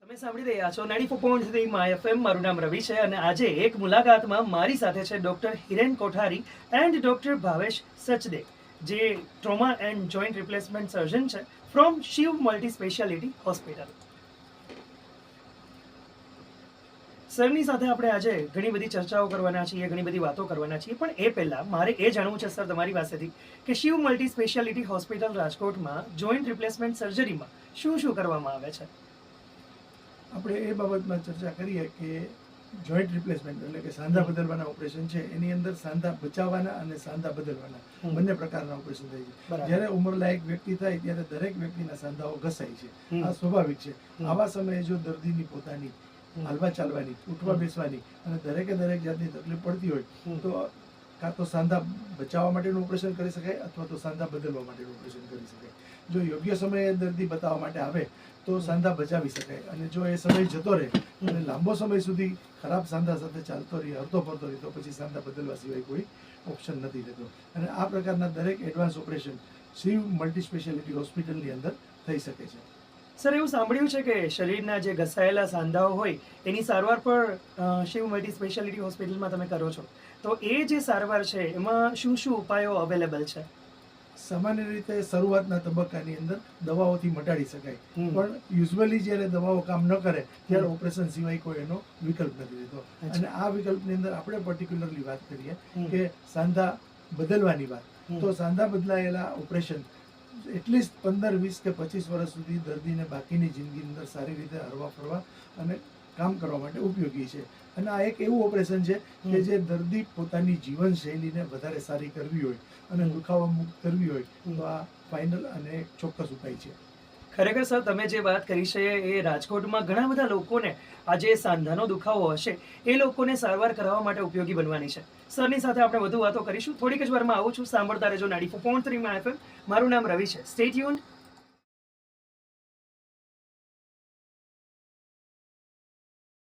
તમે સાંભળી રહ્યા છો 94.3 માય એફએમ. મારું નામ રવિ છે અને આજે એક મુલાકાતમાં મારી સાથે છે doctor Hiren Kothari and doctor Bhavesh Sachde, જે trauma and joint replacement surgeon છે from Shiv multi speciality hospital. સરની સાથે આપણે આજે ઘણી બધી ચર્ચાઓ કરવાના છીએ, ઘણી બધી વાતો કરવાના છીએ, પણ એ પહેલાં મારે એ જાણવું છે સર તમારી પાસેથી કે શિવ મલ્ટી સ્પેશિયાલિટી હોસ્પિટલ રાજકોટમાં જોઈન્ટ રિપ્લેસમેન્ટ સર્જરીમાં શું શું કરવામાં આવે છે. આપણે એ બાબતમાં ચર્ચા કરીએ કે જોઈન્ટ રિપ્લેસમેન્ટ એટલે કે સાંધા બદલવાના ઓપરેશન છે, એની અંદર સાંધા બચાવવાના અને સાંધા બદલવાના બંને પ્રકારના ઓપરેશન થાય છે. જ્યારે ઉંમરલાયક વ્યક્તિ થાય ત્યારે દરેક વ્યક્તિના સાંધાઓ ઘસાય છે, આ સ્વાભાવિક છે. આવા સમયે જો દર્દીની પોતાની હાલવા ચાલવાની, ઉઠવા બેસવાની અને દરેકે દરેક જાતની તકલીફ પડતી હોય તો કાં તો સાંધા બચાવવા માટેનું ઓપરેશન કરી શકાય અથવા તો સાંધા બદલવા માટેનું ઓપરેશન કરી શકાય. જો યોગ્ય સમયે દર્દી બતાવવા માટે આવે તો સાંધા બચાવી શકાય, અને જો એ સમય જતો રહે અને લાંબો સમય સુધી ખરાબ સાંધા સાથે ચાલતો રહે, હરતો ફરતો રહે, તો પછી સાંધા બદલવા સિવાય કોઈ ઓપ્શન નથી રહેતો. અને આ પ્રકારના દરેક advance operation Shiv multi speciality હોસ્પિટલની અંદર થઈ શકે છે. સર, એવું સાંભળ્યું છે કે શરીરના જે ઘસાયેલા સાંધાઓ હોય એની સારવાર પણ શિવ મલ્ટી સ્પેશિયાલિટી હોસ્પિટલમાં તમે કરો છો, તો એ જે સારવાર છે એમાં શું શું ઉપાયો અવેલેબલ છે? સામાન્ય રીતે શરૂઆતના તબક્કાની અંદર દવાઓથી મટાડી શકાય, પણ યુઝ્યુઅલી જ્યારે દવાઓ કામ ન કરે ત્યારે ઓપરેશન સિવાય કોઈ એનો વિકલ્પ નથી રહેતો. અને આ વિકલ્પની અંદર આપણે પર્ટિક્યુલરલી વાત કરીએ કે સાંધા બદલવાની વાત, તો સાંધા બદલાયેલા ઓપરેશન એટલીસ્ટ 15, 20 કે 25 વર્ષ સુધી દર્દીને બાકીની જિંદગીની અંદર સારી રીતે હરવા ફરવા અને કામ કરવા માટે ઉપયોગી છે. અને આ એક એવું ઓપરેશન છે કે જે દર્દી પોતાની જીવનશૈલીને વધારે સારી કરવી હોય અને દુખાવા મુક્ત કરવી હોય તો આ ફાઇનલ અને ચોક્કસ ઉપાય છે. ખરેખર સર, તમે જે વાત કરી છે એ રાજકોટમાં ઘણા બધા લોકોને આ જે સાંધાનો દુખાવો હશે એ લોકોને સારવાર કરાવવા માટે ઉપયોગી બનવાની છે. સરની સાથે આપણે વધુ વાતો કરીશું. થોડીક જ વારમાં આવું છું. સાંભળતા રહેજો 94.3 માં એફએમ. મારું નામ રવિ છે. Stay tuned.